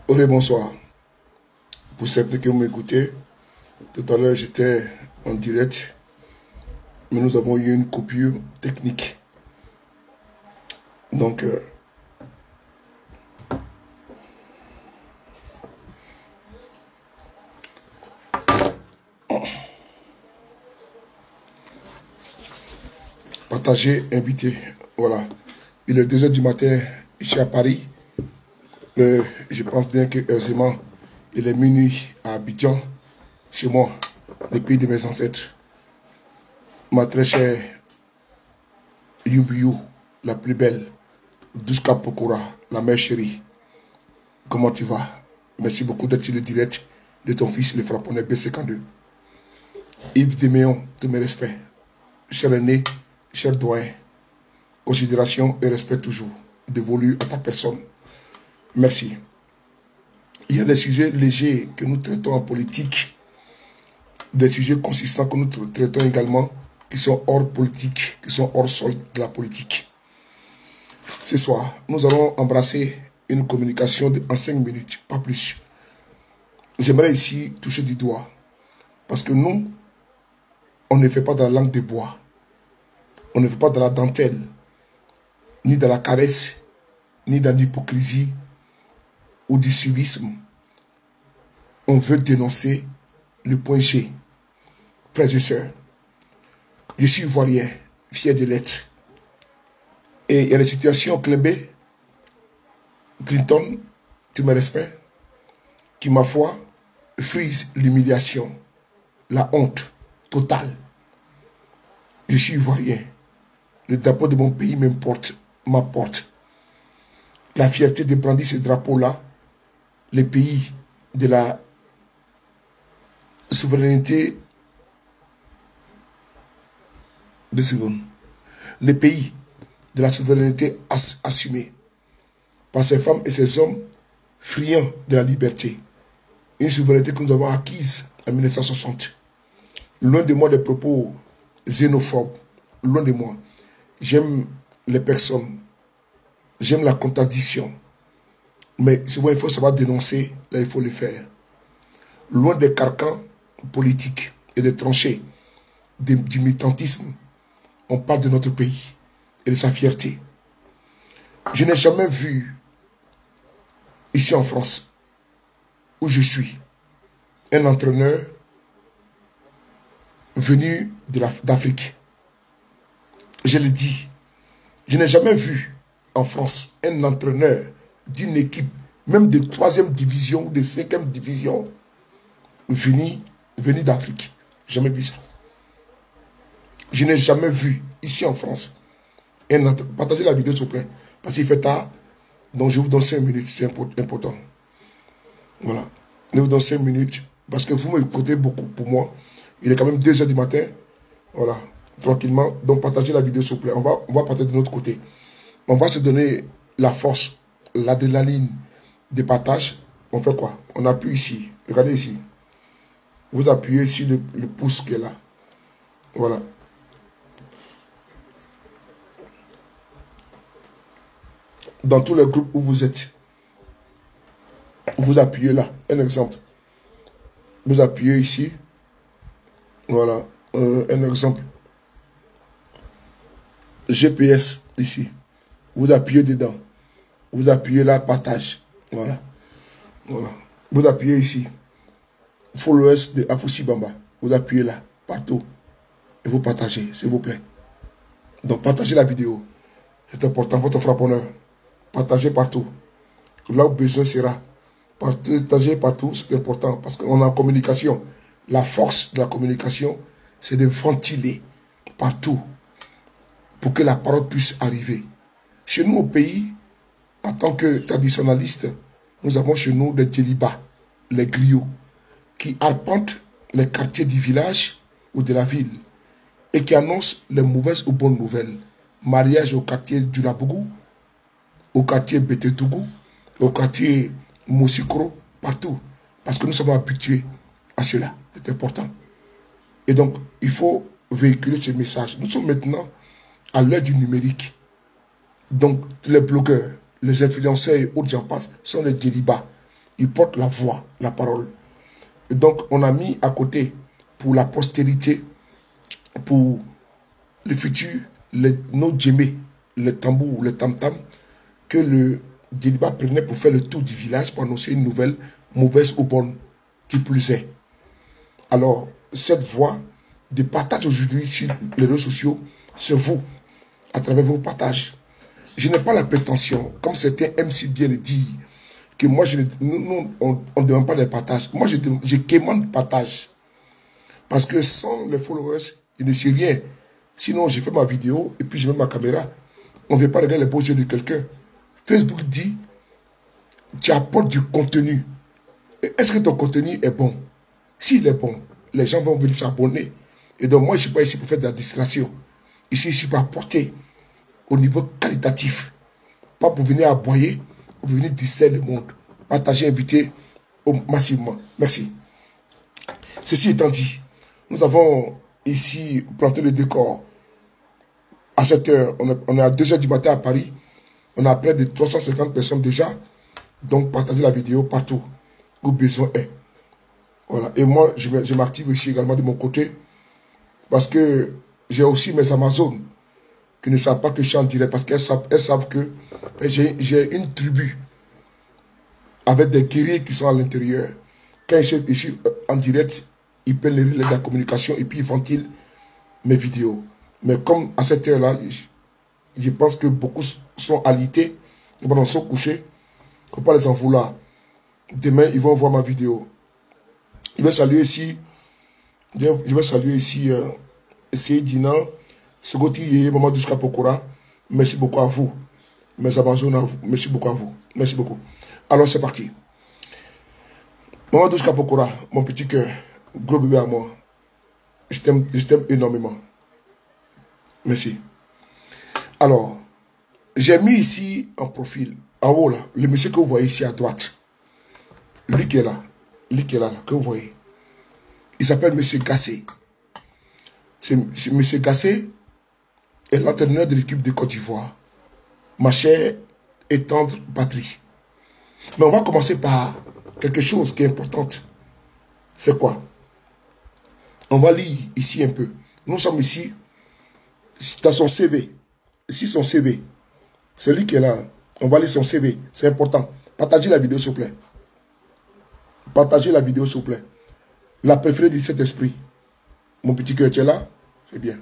Bonsoir. Pour ceux qui m'écoutaient, tout à l'heure j'étais en direct, mais nous avons eu une coupure technique. Donc, partagez, invitez. Voilà. Il est 2 h du matin ici à Paris. Je pense bien que heureusement, il est minuit à Abidjan, chez moi, le pays de mes ancêtres. Ma très chère Yubiyu, la plus belle, Douska Pokora, la mère chérie. Comment tu vas? Merci beaucoup d'être sur le direct de ton fils, le frapponnais B52. Yves Deméon, tous mes respects. Cher aîné, cher doyen, considération et respect toujours dévolu à ta personne. Merci. Il y a des sujets légers que nous traitons en politique, des sujets consistants que nous traitons également, qui sont hors politique, qui sont hors sol de la politique. Ce soir, nous allons embrasser une communication en 5 minutes, pas plus. J'aimerais ici toucher du doigt, parce que nous, on ne fait pas dans la langue de bois, on ne fait pas dans la dentelle, ni dans la caresse, ni dans l'hypocrisie ou du suivisme. On veut dénoncer le point G. Frères et sœurs, je suis ivoirien, fier de l'être. Et il y a des situations, Clembe, Clinton, tu me respectes, qui, ma foi, frise l'humiliation, la honte totale. Je suis ivoirien. Le drapeau de mon pays m'apporte la fierté de brandir ce drapeau-là, les pays de la souveraineté. 2 secondes. Les pays de la souveraineté assumée par ces femmes et ces hommes friands de la liberté. Une souveraineté que nous avons acquise en 1960. Loin de moi des propos xénophobes. Loin de moi. J'aime les personnes. J'aime la contradiction. Mais souvent, il faut savoir dénoncer. Là, il faut le faire. Loin des carcans politiques et des tranchées du militantisme, on parle de notre pays et de sa fierté. Je n'ai jamais vu, ici en France, où je suis, un entraîneur venu d'Afrique. Je le dis, je n'ai jamais vu en France un entraîneur d'une équipe, même de 3e division ou de 5e division, venu d'Afrique. Jamais vu ça. Je n'ai jamais vu ici en France un entraîneur. Partagez la vidéo s'il vous plaît, parce qu'il fait tard. Donc je vous donne 5 minutes, c'est important. Voilà. Je vous donne 5 minutes, parce que vous m'écoutez beaucoup pour moi. Il est quand même 2 h du matin. Voilà. Tranquillement. Donc partagez la vidéo s'il vous plaît. On va partir de notre côté. On va se donner la force, l'adrénaline des partages. On fait quoi? On appuie ici. Regardez ici. Vous appuyez sur le pouce qui est là. Voilà. Dans tous les groupes où vous êtes, vous appuyez là. Un exemple. Vous appuyez ici. Voilà. Un exemple. GPS ici. Vous appuyez dedans. Vous appuyez là, partage. Voilà. Voilà. Vous appuyez ici. Followers de Afoussi Bamba. Vous appuyez là, partout. Et vous partagez, s'il vous plaît. Donc partagez la vidéo. C'est important, votre frapponneur. Partagez partout. Là où besoin sera. Partagez partout, c'est important. Parce qu'on est en communication. La force de la communication, c'est de ventiler partout. Pour que la parole puisse arriver. Chez nous au pays, en tant que traditionnalistes, nous avons chez nous des djellibas, les griots, qui arpentent les quartiers du village ou de la ville et qui annoncent les mauvaises ou bonnes nouvelles. Mariage au quartier du Labougou, au quartier Betedougou, au quartier Moussikro, partout. Parce que nous sommes habitués à cela. C'est important. Et donc, il faut véhiculer ce message. Nous sommes maintenant à l'heure du numérique. Donc, les blogueurs, les influenceurs et autres, j'en passe, sont les djellibas il porte la voix, la parole. Et donc, on a mis à côté, pour la postérité, pour le futur, nos djemés, les tambours, les tam-tam, que le Djeliba prenait pour faire le tour du village pour annoncer une nouvelle, mauvaise ou bonne, qui plus est. Alors, cette voix de partage aujourd'hui sur les réseaux sociaux, c'est vous, à travers vos partages. Je n'ai pas la prétention, comme certains aiment si bien le dire, que moi, on ne demande pas les partages. Moi, je demande partage. Parce que sans les followers, je ne suis rien. Sinon, je fais ma vidéo et puis je mets ma caméra. On ne veut pas regarder les beaux yeux de quelqu'un. Facebook dit, tu apportes du contenu. Est-ce que ton contenu est bon? S'il est bon, les gens vont venir s'abonner. Et donc, moi, je ne suis pas ici pour faire de la distraction. Ici, je suis pour apporter au niveau qualitatif. Pas pour venir aboyer, pour venir distraire le monde. Partager, inviter massivement. Merci. Ceci étant dit, nous avons ici planté le décor. À 7 heures, on est à 2 heures du matin à Paris. On a près de 350 personnes déjà. Donc, partagez la vidéo partout où besoin est. Voilà. Et moi, je m'active ici également de mon côté. Parce que j'ai aussi mes Amazones qui ne savent pas que je suis en direct. Parce qu'elles savent que j'ai une tribu avec des guerriers qui sont à l'intérieur. Quand je suis en direct, ils prennent les relais de la communication et puis ils ventilent mes vidéos. Mais comme à cette heure-là, je pense que beaucoup sont alités, ils sont couchés. Il ne faut pas les en vouloir. Demain, ils vont voir ma vidéo. Je vais saluer ici, Seydina, Sogoti Yeye, Maman Douska Pokora. Merci beaucoup à vous. Mes Amazones à vous. Merci beaucoup à vous. Merci beaucoup. Alors, c'est parti. Maman Douska Pokora, mon petit cœur, gros bébé à moi. Je t'aime énormément. Merci. Alors, j'ai mis ici en profil, en haut là, le monsieur que vous voyez ici à droite. Lui qui est là, que vous voyez. Il s'appelle monsieur Gassé. Monsieur Gassé est l'entraîneur de l'équipe de Côte d'Ivoire. Ma chère et tendre patrie. Mais on va commencer par quelque chose qui est important. C'est quoi? On va lire ici un peu. Nous sommes ici dans son CV. Ici son CV. Celui qui est là. On va lire son CV. C'est important. Partagez la vidéo s'il vous plaît. Partagez la vidéo s'il vous plaît. La préférée de cet esprit. Mon petit cœur, tu es là? C'est bien.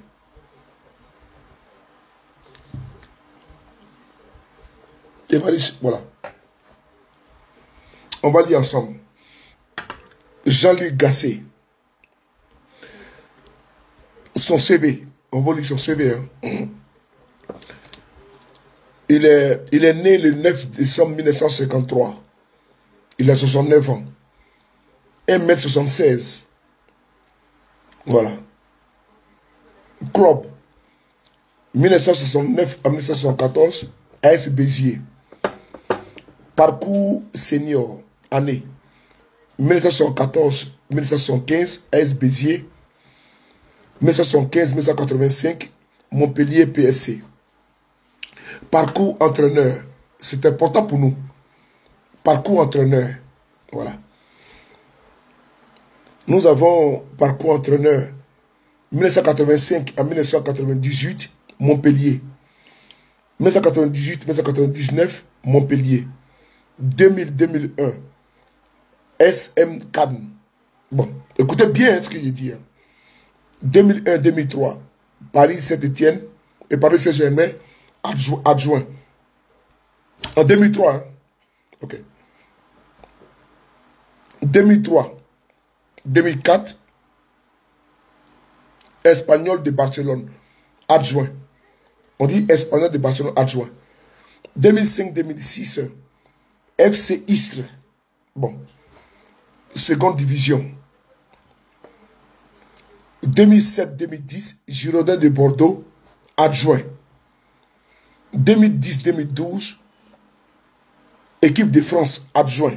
Et voilà. On va lire ensemble. Jean-Luc Gassé. Son CV. On va lire son CV. Hein. Il est né le 9 décembre 1953. Il a 69 ans. 1m76. Voilà. Club. 1969 à 1974. AS Béziers. Parcours senior. Année. 1914-1915. AS Béziers. 1975-1985. Montpellier PSC. Parcours entraîneur. C'est important pour nous. Parcours entraîneur. Voilà. Nous avons parcours entraîneur 1985 à 1998, Montpellier. 1998-1999, Montpellier. 2000-2001, SM Cannes. Bon, écoutez bien ce que je dis. 2001-2003, Paris Saint-Étienne et Paris Saint-Germain adjoint. En 2003, hein? Ok. 2003, 2004, Espagnol de Barcelone, adjoint. On dit Espagnol de Barcelone, adjoint. 2005-2006, FC Istres. Bon. Seconde division. 2007-2010, Girondins de Bordeaux, adjoint. 2010-2012, équipe de France, adjoint.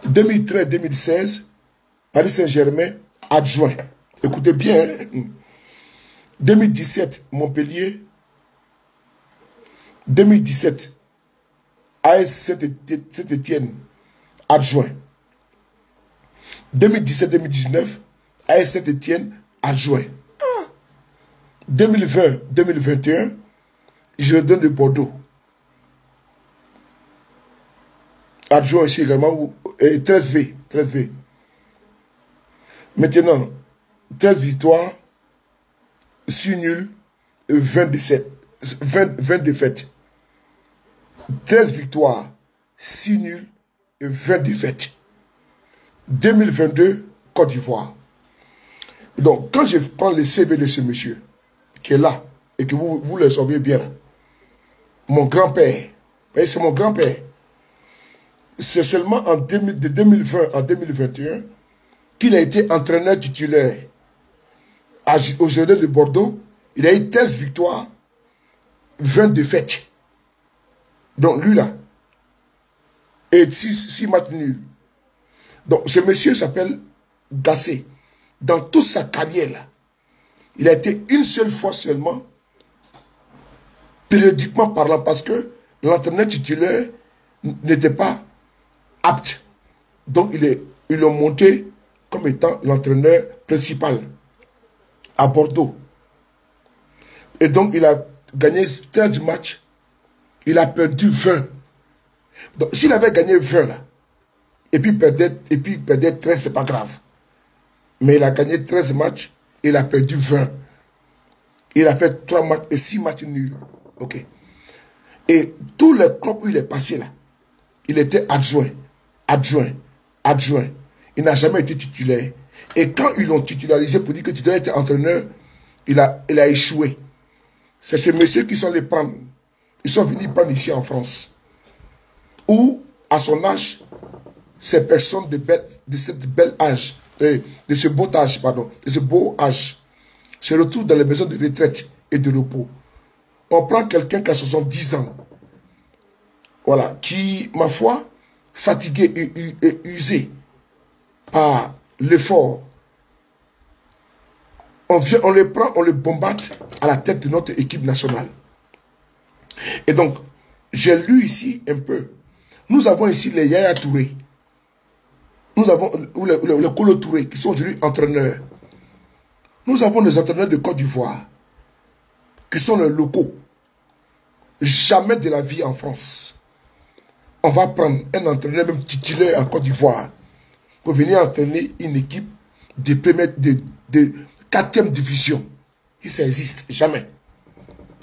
2013-2016, Paris Saint-Germain, adjoint. Écoutez bien. 2017, Montpellier. 2017, AS Saint-Étienne, adjoint. 2017-2019, AS Saint-Étienne, adjoint. 2020-2021, je donne de Bordeaux. Adjoint ici également, 13V. 13V. Maintenant, 13 victoires, 6 nuls, 20 défaites. 13 victoires, 6 nuls et 20 défaites. 2022, Côte d'Ivoire. Donc, quand je prends le CV de ce monsieur, qui est là, et que vous le savez bien, mon grand-père, c'est mon grand-père, c'est seulement de 2020 à 2021 qu'il a été entraîneur titulaire au Jardin de Bordeaux. Il a eu 13 victoires, 20 défaites. Donc lui là, et 6 matchs nuls. Donc ce monsieur s'appelle Gassé. Dans toute sa carrière là, il a été une seule fois seulement, périodiquement parlant, parce que l'entraîneur titulaire n'était pas apte. Donc ils l'ont monté comme étant l'entraîneur principal à Bordeaux. Et donc il a gagné 13 matchs, il a perdu 20. Donc s'il avait gagné 20 là, et puis perdait 13, c'est pas grave. Mais il a gagné 13 matchs, il a perdu 20. Il a fait 3 matchs et 6 matchs nuls. Ok. Et tous les clubs où il est passé là, il était adjoint. Il n'a jamais été titulaire. Et quand ils l'ont titularisé pour dire que tu dois être entraîneur, il a échoué. C'est ces messieurs qui sont les prendre. Ils sont venus prendre ici en France. Où, à son âge, ces personnes de cette belle âge, de ce beau âge, se retrouvent dans les maisons de retraite et de repos. On prend quelqu'un qui a 70 ans, voilà, qui, ma foi, fatigué et usé par l'effort. On les prend, on les bombarde à la tête de notre équipe nationale. Et donc, j'ai lu ici un peu. Nous avons ici les Yaya Touré. Nous avons les Kolo Touré qui sont aujourd'hui entraîneurs. Nous avons des entraîneurs de Côte d'Ivoire qui sont les locaux. Jamais de la vie en France, on va prendre un entraîneur même titulaire en Côte d'Ivoire pour venir entraîner une équipe de 4e division. Ça existe, jamais.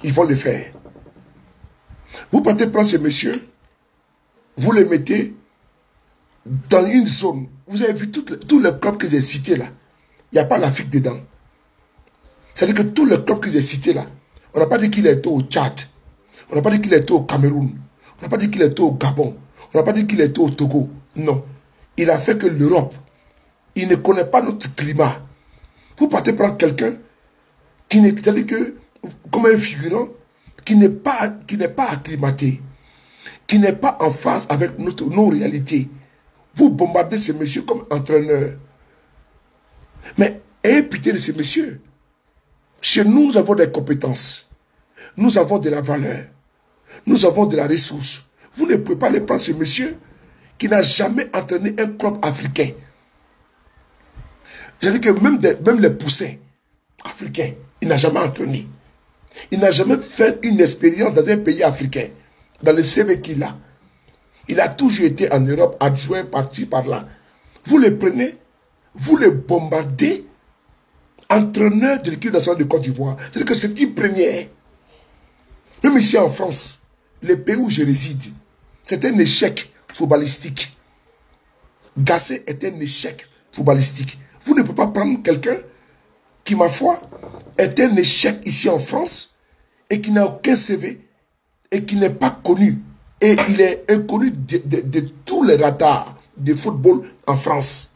Ils vont le faire. Vous partez prendre ce monsieur, vous le mettez dans une zone. Vous avez vu tous les clubs que j'ai cités là. Il n'y a pas l'Afrique dedans. C'est-à-dire que tous les clubs que j'ai cités là, on n'a pas dit qu'il a été au Tchad. On n'a pas dit qu'il a été au Cameroun. On n'a pas dit qu'il a été au Gabon. On n'a pas dit qu'il a été au Togo. Non. Il a fait que l'Europe, il ne connaît pas notre climat. Vous partez prendre quelqu'un qui n'est, c'est-à-dire que, comme un figurant, qui n'est pas acclimaté, qui n'est pas en phase avec nos réalités. Vous bombardez ce monsieur comme entraîneur. Mais ayez pitié de ce monsieur. Chez nous, nous avons des compétences. Nous avons de la valeur. Nous avons de la ressource. Vous ne pouvez pas aller prendre ce monsieur qui n'a jamais entraîné un club africain. C'est-à-dire que même les poussins africains, il n'a jamais entraîné. Il n'a jamais fait une expérience dans un pays africain, dans le CV qu'il a. Il a toujours été en Europe, adjoint, parti par là. Vous le prenez, vous le bombardez, entraîneur de l'équipe nationale de Côte d'Ivoire. C'est-à-dire que c'est une première. Même ici en France, le pays où je réside, c'est un échec footballistique. Gassé est un échec footballistique. Vous ne pouvez pas prendre quelqu'un qui, ma foi, est un échec ici en France et qui n'a aucun CV et qui n'est pas connu. Et il est inconnu de tous les radars de football en France.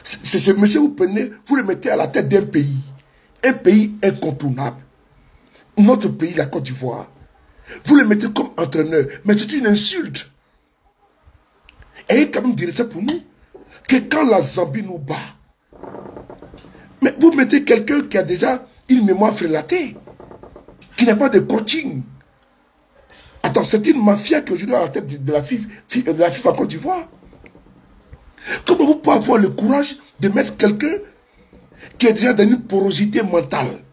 C'est ce monsieur, vous prenez, vous le mettez à la tête d'un pays. Un pays incontournable. Notre pays, la Côte d'Ivoire. Vous le mettez comme entraîneur. Mais c'est une insulte. Ayez quand même dit ça pour nous. Que quand la Zambie nous bat, mais vous mettez quelqu'un qui a déjà une mémoire frélatée, qui n'a pas de coaching. Attends, c'est une mafia qui est aujourd'hui à la tête de la FIFA en Côte d'Ivoire. Comment vous pouvez avoir le courage de mettre quelqu'un qui est déjà dans une porosité mentale,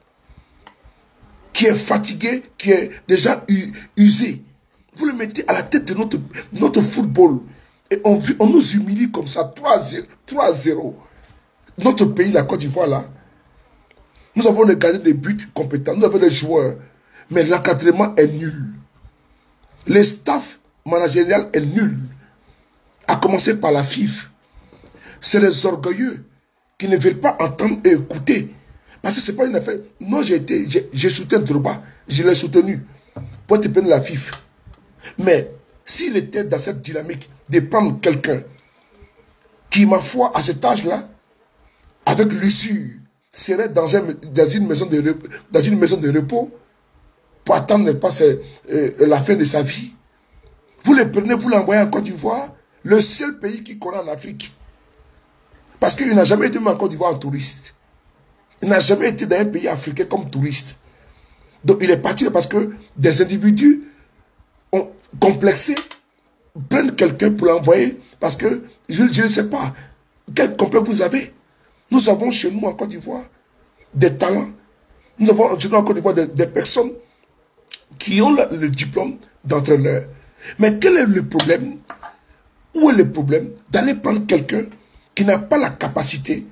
qui est fatigué, qui est déjà usé? Vous le mettez à la tête de notre football. Et on nous humilie comme ça, 3-0. Notre pays, la Côte d'Ivoire, là, nous avons les gardiens de buts compétents, nous avons les joueurs, mais l'encadrement est nul. Le staff managérial est nul. À commencer par la FIF. C'est les orgueilleux qui ne veulent pas entendre et écouter. Parce que ce n'est pas une affaire. Moi, j'ai soutenu Drogba, je l'ai soutenu pour te prendre la FIF. Mais s'il était dans cette dynamique de prendre quelqu'un qui, ma foi, à cet âge-là, avec l'issue, serait dans une maison de repos pour attendre pas la fin de sa vie, vous le prenez, vous l'envoyez en Côte d'Ivoire, le seul pays qui connaît en Afrique. Parce qu'il n'a jamais été en Côte d'Ivoire en touriste. Il n'a jamais été dans un pays africain comme touriste. Donc il est parti parce que des individus ont complexé, prennent quelqu'un pour l'envoyer parce que je ne sais pas quel complexe vous avez. Nous avons chez nous en Côte d'Ivoire des talents. Nous avons chez nous en Côte d'Ivoire des personnes qui ont le diplôme d'entraîneur. Mais quel est le problème? Où est le problème d'aller prendre quelqu'un qui n'a pas la capacité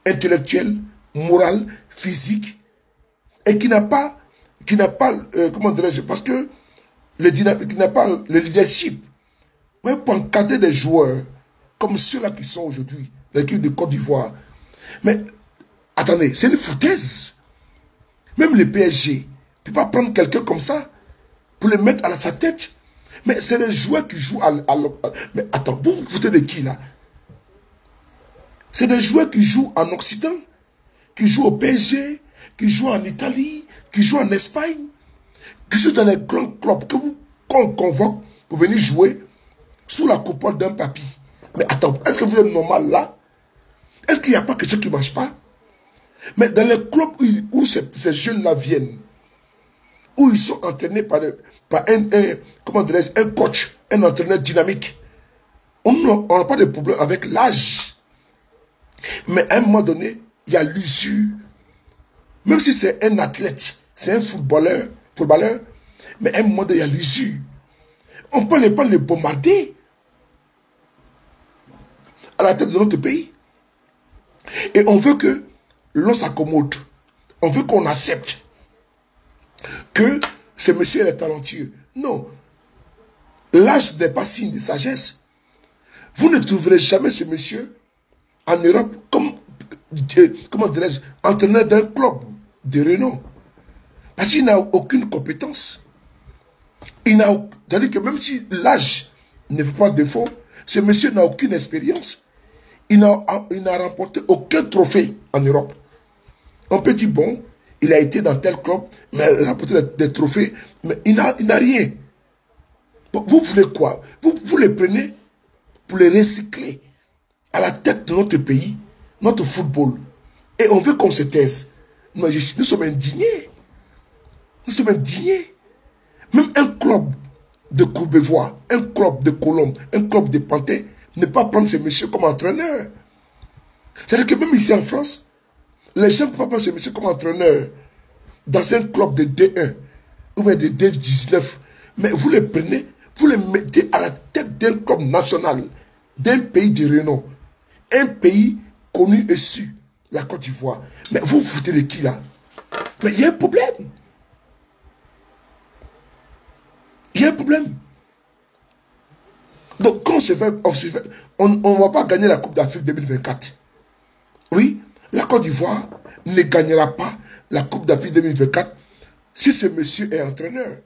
intellectuelle, morale, physique, et qui n'a pas, comment dirais-je, parce que qui n'a pas le leadership. Ouais, pour encadrer des joueurs comme ceux-là qui sont aujourd'hui, l'équipe de Côte d'Ivoire. Mais attendez, c'est une foutaise. Même le PSG ne peut pas prendre quelqu'un comme ça pour le mettre à sa tête. Mais c'est les joueurs qui jouent mais attends, vous vous foutez de qui là? C'est des joueurs qui jouent en Occident, qui jouent au PSG, qui jouent en Italie, qui jouent en Espagne, qui jouent dans les grands clubs qu'on convoque pour venir jouer sous la coupole d'un papy. Mais attends, est-ce que vous êtes normal là? Est-ce qu'il n'y a pas quelque chose qui ne marche pas? Mais dans les clubs où ces jeunes-là viennent, où ils sont entraînés par un coach, un entraîneur dynamique, on n'a pas de problème avec l'âge. Mais à un moment donné, il y a l'usure. Même si c'est un athlète, c'est un footballeur, mais à un moment donné, il y a l'usure. On ne peut pas les bombarder à la tête de notre pays. Et on veut que l'on s'accommode. On veut qu'on accepte que ce monsieur est talentueux. Non. L'âge n'est pas signe de sagesse. Vous ne trouverez jamais ce monsieur en Europe comme, comment dirais-je, entraîneur d'un club de renom. Parce qu'il n'a aucune compétence. C'est-à-dire que même si l'âge ne fait pas défaut, ce monsieur n'a aucune expérience. Il n'a remporté aucun trophée en Europe. On peut dire, bon, il a été dans tel club, mais il a remporté des trophées, mais il n'a rien. Vous voulez quoi? Vous les prenez pour les recycler à la tête de notre pays, notre football. Et on veut qu'on se taise. Nous sommes indignés. Nous sommes indignés. Même un club de Courbevoie, un club de Colombe, un club de Pantin, ne pas prendre ces messieurs comme entraîneurs. C'est-à-dire que même ici en France, les gens ne peuvent pas prendre ces messieurs comme entraîneurs dans un club de D1 ou bien de D19. Mais vous les prenez, vous les mettez à la tête d'un club national, d'un pays de renom, un pays connu et su, la Côte d'Ivoire. Mais vous vous foutez de qui là? Mais il y a un problème. Il y a un problème. Donc quand on ne va pas gagner la Coupe d'Afrique 2024. Oui, la Côte d'Ivoire ne gagnera pas la Coupe d'Afrique 2024 si ce monsieur est entraîneur.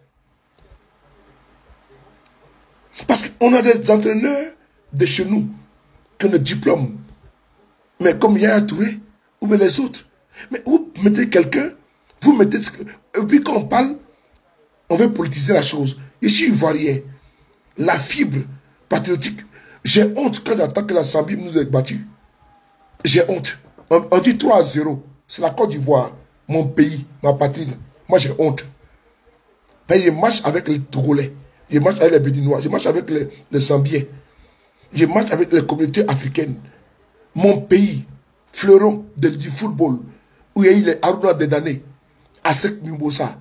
Parce qu'on a des entraîneurs de chez nous qui ont le diplôme. Mais comme Yaya Touré, ou bien les autres. Mais vous mettez quelqu'un, vous mettez... Et puis quand on parle, on veut politiser la chose. Ici, ivoirien, la fibre patriotique. J'ai honte quand j'entends que la Zambie nous a battus. J'ai honte. On dit 3-0. C'est la Côte d'Ivoire, mon pays, ma patrie. Moi, j'ai honte. Mais il marche avec les Togolais. Je marche avec les Béninois, je marche avec les Zambiens, je marche avec les communautés africaines. Mon pays, fleuron du football, où il y a eu les Haruna Dedane, Asek Mimbosa,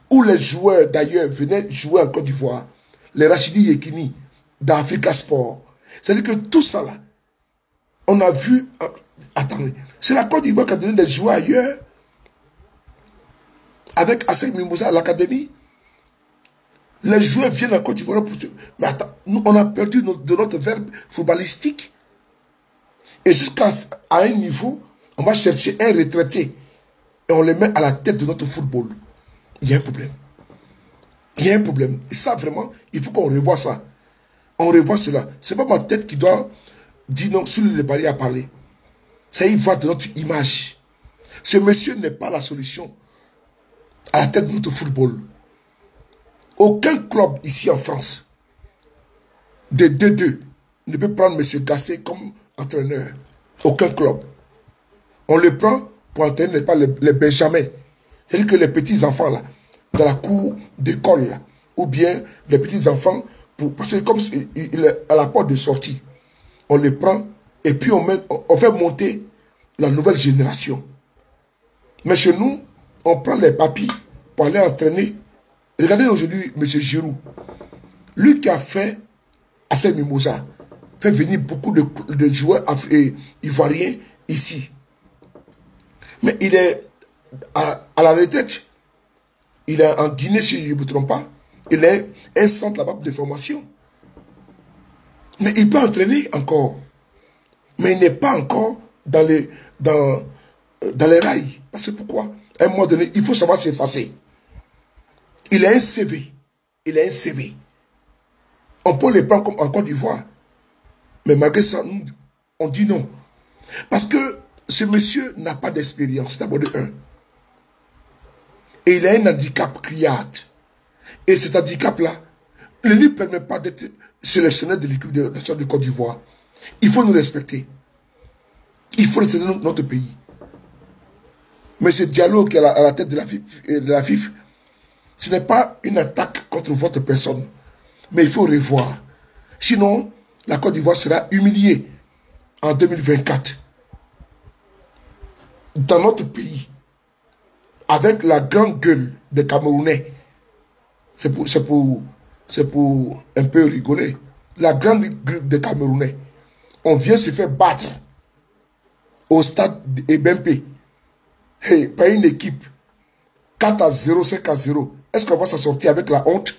où les joueurs d'ailleurs venaient jouer en Côte d'Ivoire, les Rachidi Yekini, d'Africa Sport. C'est-à-dire que tout ça là, on a vu... Attendez, c'est la Côte d'Ivoire qui a donné des joueurs ailleurs, avec Asek Mimbosa à l'académie. Les joueurs viennent en Côte d'Ivoire pour... Mais attends, nous, on a perdu de notre verbe footballistique. Et jusqu'à un niveau, on va chercher un retraité et on le met à la tête de notre football. Il y a un problème. Il y a un problème. Et ça, vraiment, il faut qu'on revoie ça. On revoit cela. Ce n'est pas ma tête qui doit dire non, sur le palier à parler. Ça y va de notre image. Ce monsieur n'est pas la solution à la tête de notre football. Aucun club ici en France de 2-2 ne peut prendre M. Gassé comme entraîneur. Aucun club. On le prend pour entraîner pas les Benjamins. C'est-à-dire que les petits-enfants là, dans la cour d'école, ou bien les petits-enfants, parce que comme il est à la porte de sortie, on les prend et puis on fait monter la nouvelle génération. Mais chez nous, on prend les papis pour aller entraîner. Regardez aujourd'hui M. Giroud. Lui qui a fait Asek Mimbosa, fait venir beaucoup de joueurs ivoiriens ici. Mais il est à la retraite. Il est en Guinée, si je ne me trompe pas. Il est un centre là-bas de formation. Mais il peut entraîner encore. Mais il n'est pas encore dans les rails. Parce que pourquoi? À un moment donné, il faut savoir s'effacer. Il a un CV. Il a un CV. On peut le prendre comme en Côte d'Ivoire. Mais malgré ça, on dit non. Parce que ce monsieur n'a pas d'expérience, d'abord de un. Et il a un handicap criard. Et cet handicap-là ne lui permet pas d'être sélectionné de l'équipe nationale de Côte d'Ivoire. Il faut nous respecter. Il faut respecter notre pays. Mais ce dialogue qui est à la tête de la FIF, ce n'est pas une attaque contre votre personne. Mais il faut revoir. Sinon, la Côte d'Ivoire sera humiliée en 2024. Dans notre pays, avec la grande gueule des Camerounais, c'est pour un peu rigoler. La grande gueule des Camerounais, on vient se faire battre au stade Ebempe par une équipe 4-0, 5-0. Est-ce qu'on va s'en sortir avec la honte?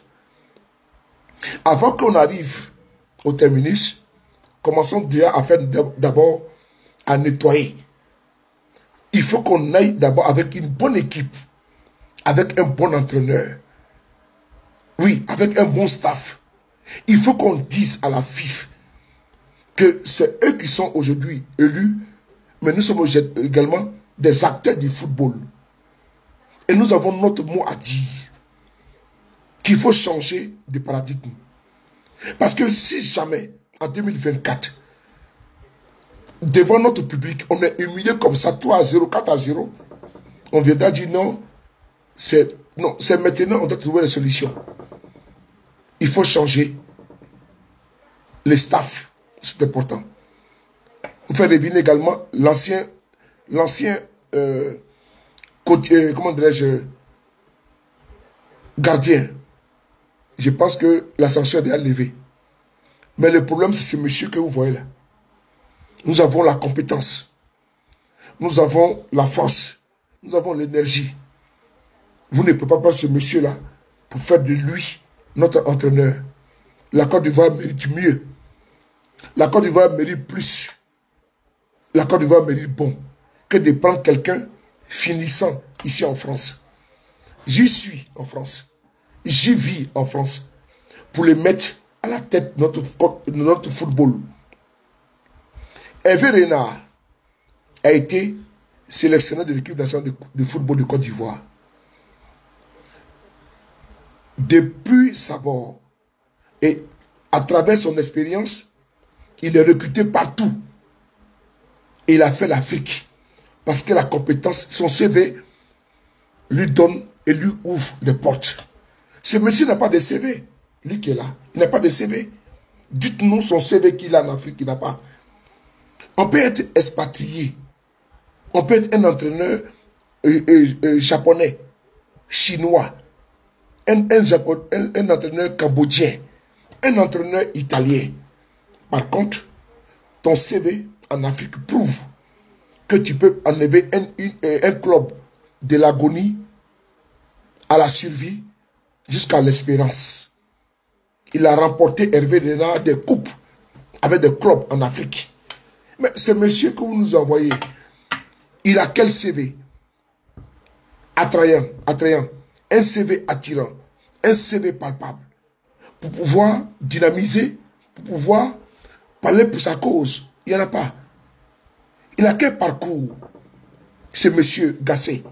Avant qu'on arrive au terminus, commençons déjà à faire d'abord à nettoyer. Il faut qu'on aille d'abord avec une bonne équipe, avec un bon entraîneur. Oui, avec un bon staff. Il faut qu'on dise à la FIF que c'est eux qui sont aujourd'hui élus, mais nous sommes également des acteurs du football. Et nous avons notre mot à dire. Qu'il faut changer de paradigme. Parce que si jamais, en 2024, devant notre public, on est humilié comme ça, 3-0, 4-0, on viendra dire non, c'est maintenant, on doit trouver des solutions. Il faut changer les staffs, c'est important. Vous faites revenir également l'ancien, comment dirais-je, gardien. Je pense que la sanction est déjà levée. Mais le problème, c'est ce monsieur que vous voyez là. Nous avons la compétence. Nous avons la force. Nous avons l'énergie. Vous ne pouvez pas prendre ce monsieur-là pour faire de lui notre entraîneur. La Côte d'Ivoire mérite mieux. La Côte d'Ivoire mérite plus. La Côte d'Ivoire mérite bon que de prendre quelqu'un finissant ici en France. J'y suis en France. J'y vis en France pour le mettre à la tête de notre football. Hervé Renard a été sélectionné de l'équipe nationale de football de Côte d'Ivoire. Depuis sa mort et à travers son expérience, il est recruté partout. Et il a fait l'Afrique parce que la compétence, son CV lui donne et lui ouvre des portes. Ce monsieur n'a pas de CV. lui qui est là, il n'a pas de CV. Dites-nous son CV qu'il a en Afrique, qu'il n'a pas. On peut être expatrié. On peut être un entraîneur japonais, chinois, un entraîneur cambodgien, un entraîneur italien. Par contre, ton CV en Afrique prouve que tu peux enlever un club de l'agonie à la survie jusqu'à l'espérance. Il a remporté Hervé Renard des coupes avec des clubs en Afrique. Mais ce monsieur que vous nous envoyez, il a quel CV? Attrayant, un CV attirant, un CV palpable, pour pouvoir dynamiser, pour pouvoir parler pour sa cause. Il n'y en a pas. Il a quel parcours, ce monsieur Gassé,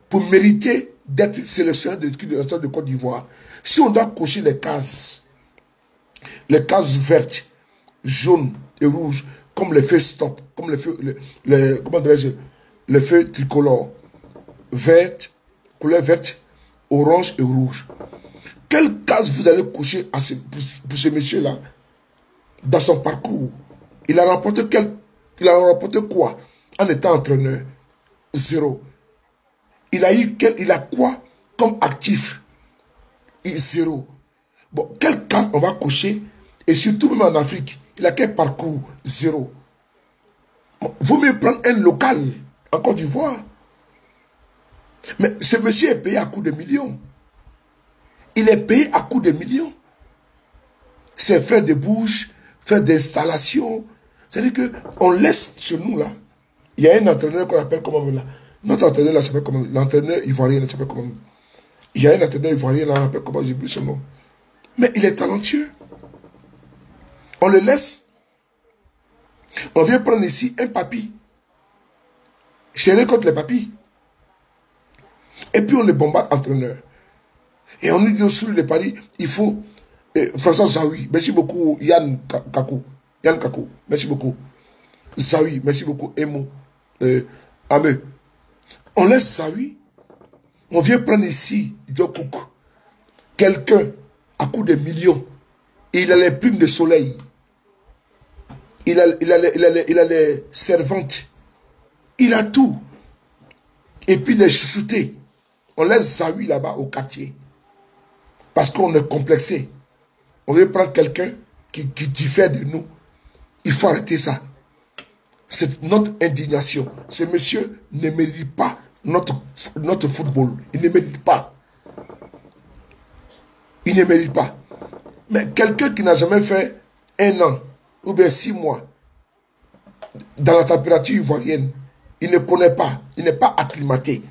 pour mériter d'être sélectionné de l'équipe de nationale de Côte d'Ivoire? Si on doit cocher les cases vertes, jaunes et rouges, comme les feux stop, comme les feux, comment dirais-je, les feux tricolores, verte, couleur verte, orange et rouge. Quelle case vous allez cocher pour ce monsieur-là dans son parcours? Il a remporté quoi en étant entraîneur? Zéro. Il a quoi comme actif? Zéro. Bon, quelle case on va cocher? Et surtout même en Afrique, il a quel parcours? Zéro. Bon, vaut mieux prendre un local en Côte d'Ivoire. Mais ce monsieur est payé à coups de millions. Il est payé à coups de millions. C'est frais de bouche, frais d'installation. C'est-à-dire qu'on laisse chez nous là. Il y a un entraîneur qu'on appelle comment là. Notre entraîneur là s'appelle comment? L'entraîneur ivoirien là s'appelle comment? Il y a un entraîneur ivoirien là, on appelle comment? J'ai oublié son nom. Mais il est talentueux. On le laisse. On vient prendre ici un papy. Gérer contre les papys. Et puis on les bombarde entraîneur. Et on nous dit sur les paris, il faut François Zawi. Merci beaucoup Yann Kakou. Merci beaucoup. Zawi, merci beaucoup Emo. Ame. On laisse Zawi. On vient prendre ici Joe Cook. Quelqu'un à coup de millions. Et il a les plumes de soleil. Il a les servantes. Il a tout. Et puis les chouchoutés. On laisse Zawi là-bas au quartier. Parce qu'on est complexé. On veut prendre quelqu'un qui diffère de nous. Il faut arrêter ça. C'est notre indignation. Ce monsieur ne mérite pas notre football. Il ne mérite pas. Il ne mérite pas. Mais quelqu'un qui n'a jamais fait 1 an ou bien 6 mois dans la température ivoirienne, il ne connaît pas. Il n'est pas acclimaté.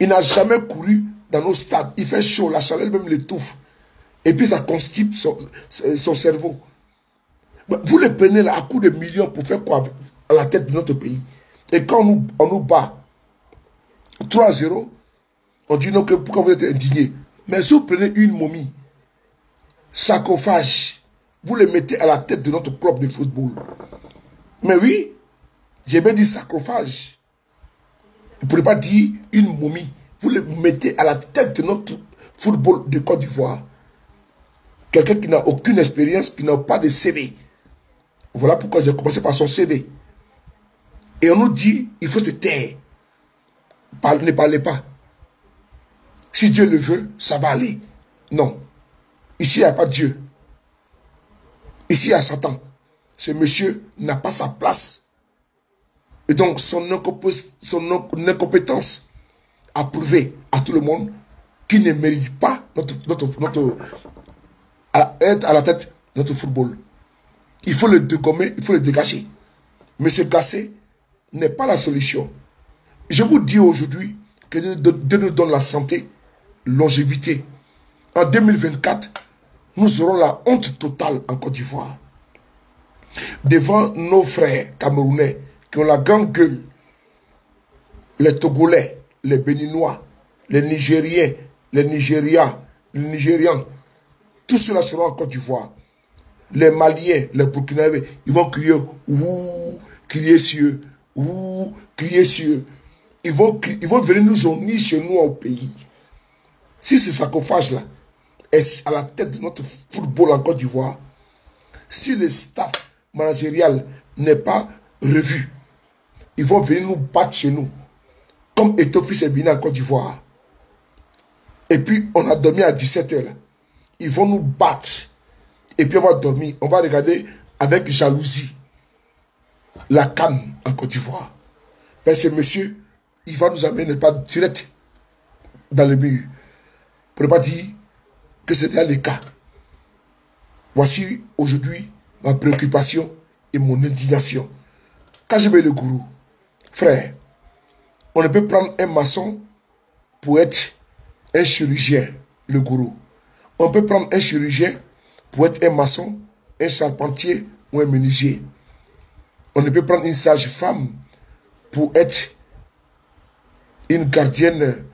Il n'a jamais couru dans nos stades. Il fait chaud, la chaleur même l'étouffe. Et puis ça constipe son cerveau. Vous le prenez là à coups de millions pour faire quoi à la tête de notre pays? Et quand on nous bat 3-0, on dit non, que pourquoi vous êtes indigné? Mais si vous prenez une momie, sarcophage, vous le mettez à la tête de notre club de football. Mais oui, j'ai bien dit sarcophage. Vous ne pouvez pas dire une momie. Vous le mettez à la tête de notre football de Côte d'Ivoire. Quelqu'un qui n'a aucune expérience, qui n'a pas de CV. Voilà pourquoi j'ai commencé par son CV. Et on nous dit, il faut se taire. Ne parlez pas. Si Dieu le veut, ça va aller. Non. Ici, il n'y a pas Dieu. Ici, il y a Satan. Ce monsieur n'a pas sa place. Et donc, son incompétence a prouvé à tout le monde qu'il ne mérite pas être à la tête de notre football. Il faut le dégommer, il faut le dégager. Monsieur Gassé n'est pas la solution. Je vous dis aujourd'hui que Dieu nous donne la santé, longévité. En 2024, nous aurons la honte totale en Côte d'Ivoire. Devant nos frères camerounais qui ont la grande gueule, les Togolais, les Béninois, les Nigériens, les Nigérians, tous ceux-là seront en Côte d'Ivoire. Les Maliens, les Burkinabés, ils vont crier, ouh, crier sur eux, ouh, crier sur eux. Ils vont venir nous unir chez nous au pays. Si c'est sarcophage là, est à la tête de notre football en Côte d'Ivoire, si le staff managérial n'est pas revu, ils vont venir nous battre chez nous, comme Eto'o est venu en Côte d'Ivoire. Et puis, on a dormi à 17h. Ils vont nous battre. Et puis, on va dormir. On va regarder avec jalousie la CAN en Côte d'Ivoire. Parce que ce monsieur, il va nous amener pas direct dans le mur. Pour ne pas dire que c'était le cas. Voici aujourd'hui ma préoccupation et mon indignation. Quand je mets le gourou, frère, on ne peut prendre un maçon pour être un chirurgien, le gourou. On peut prendre un chirurgien pour être un maçon, un charpentier ou un menuisier. On ne peut prendre une sage-femme pour être une gardienne,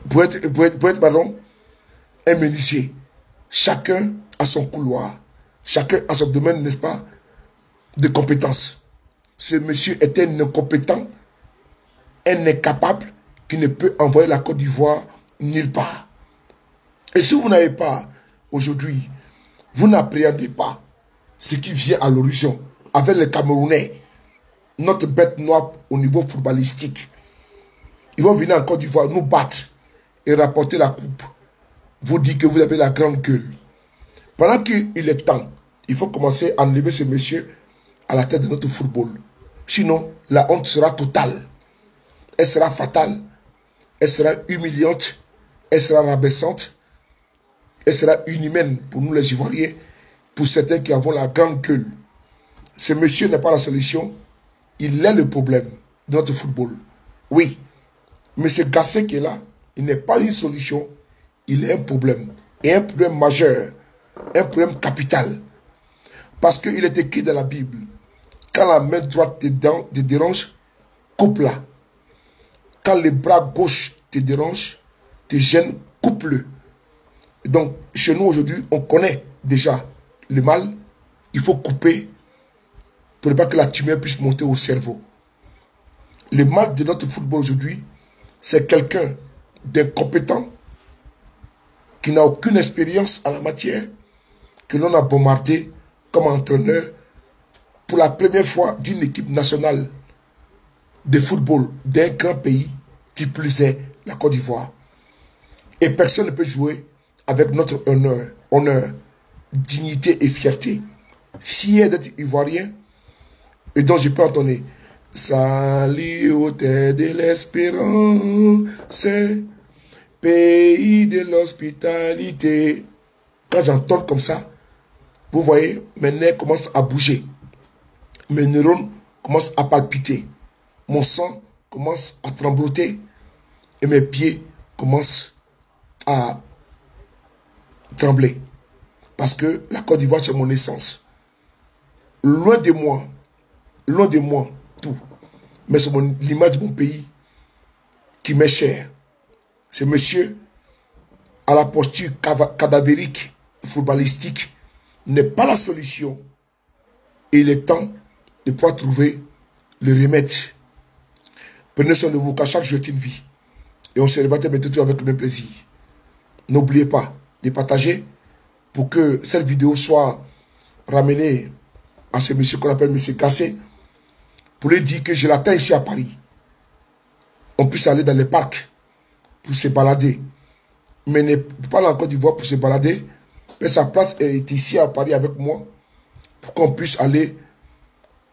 pour être pardon, un menuisier. Chacun a son couloir. Chacun a son domaine, n'est-ce pas, de compétences. Ce monsieur est un incompétent, un incapable qui ne peut envoyer la Côte d'Ivoire nulle part. Et si vous n'avez pas, aujourd'hui, vous n'appréhendez pas ce qui vient à l'horizon avec les Camerounais, notre bête noire au niveau footballistique. Ils vont venir en Côte d'Ivoire nous battre et rapporter la coupe. Vous dites que vous avez la grande gueule. Pendant qu'il est temps, il faut commencer à enlever ce monsieur à la tête de notre football. Sinon, la honte sera totale. Elle sera fatale. Elle sera humiliante. Elle sera rabaissante. Elle sera inhumaine pour nous les Ivoiriens, pour certains qui avons la grande gueule. Ce monsieur n'est pas la solution. Il est le problème de notre football. Oui. Mais ce Gassé qui est là, il n'est pas une solution. Il est un problème. Et un problème majeur. Un problème capital. Parce qu'il est écrit dans la Bible. Quand la main droite te dérange, coupe-la. Quand le bras gauche te dérange, te gêne, coupe-le. Donc, chez nous aujourd'hui, on connaît déjà le mal. Il faut couper pour ne pas que la tumeur puisse monter au cerveau. Le mal de notre football aujourd'hui, c'est quelqu'un d'incompétent qui n'a aucune expérience en la matière, que l'on a bombardé comme entraîneur pour la première fois d'une équipe nationale de football d'un grand pays qui plus est la Côte d'Ivoire. Et personne ne peut jouer avec notre honneur, dignité et fierté. Fier d'être ivoirien et dont je peux entendre salut au terre de l'espérance, pays de l'hospitalité. Quand j'entends comme ça, vous voyez, mes nerfs commencent à bouger. Mes neurones commencent à palpiter. Mon sang commence à trembloter. Et mes pieds commencent à trembler. Parce que la Côte d'Ivoire, c'est mon essence. Loin de moi, tout. Mais c'est l'image de mon pays qui m'est cher. Ce monsieur, à la posture cadavérique, footballistique, n'est pas la solution. Et il est temps de pouvoir trouver le remède. Prenez soin de vous, car chaque jour est une vie. Et on se rebattait bientôt avec le même plaisir. N'oubliez pas de partager pour que cette vidéo soit ramenée à ce monsieur qu'on appelle monsieur Gassé, pour lui dire que je l'attends ici à Paris. On puisse aller dans les parcs pour se balader. Mais ne pas aller en Côte d'Ivoire pour se balader. Mais sa place est ici à Paris avec moi pour qu'on puisse aller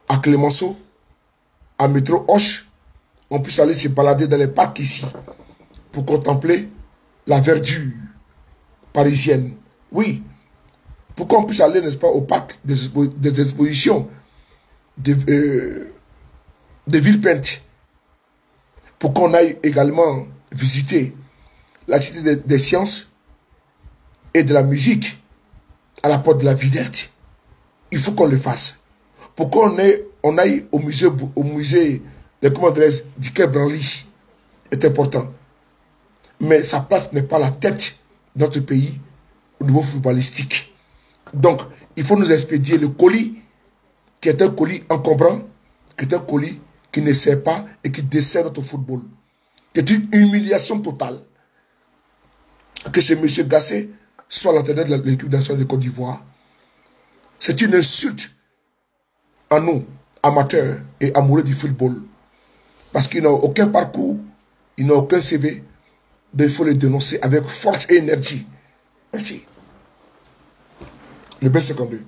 à Clémenceau, à Métro Hoche. On puisse aller se balader dans les parcs ici pour contempler la verdure parisienne. Oui, pour qu'on puisse aller, n'est-ce pas, au parc des expositions de Villepinte, pour qu'on aille également visiter la cité des sciences et de la musique à la porte de la Villette. Il faut qu'on le fasse. Pour qu'on aille au musée de du Quai Branly, est important. Mais sa place n'est pas la tête de notre pays au niveau footballistique. Donc, il faut nous expédier le colis qui est un colis encombrant, qui est un colis qui ne sert pas et qui dessert notre football. C'est une humiliation totale. que ce monsieur Gassé soit l'entraîneur de l'équipe nationale de Côte d'Ivoire. C'est une insulte à nous, amateurs et amoureux du football. Parce qu'il n'a aucun parcours, il n'a aucun CV. Donc il faut le dénoncer avec force et énergie. Merci. Le B52.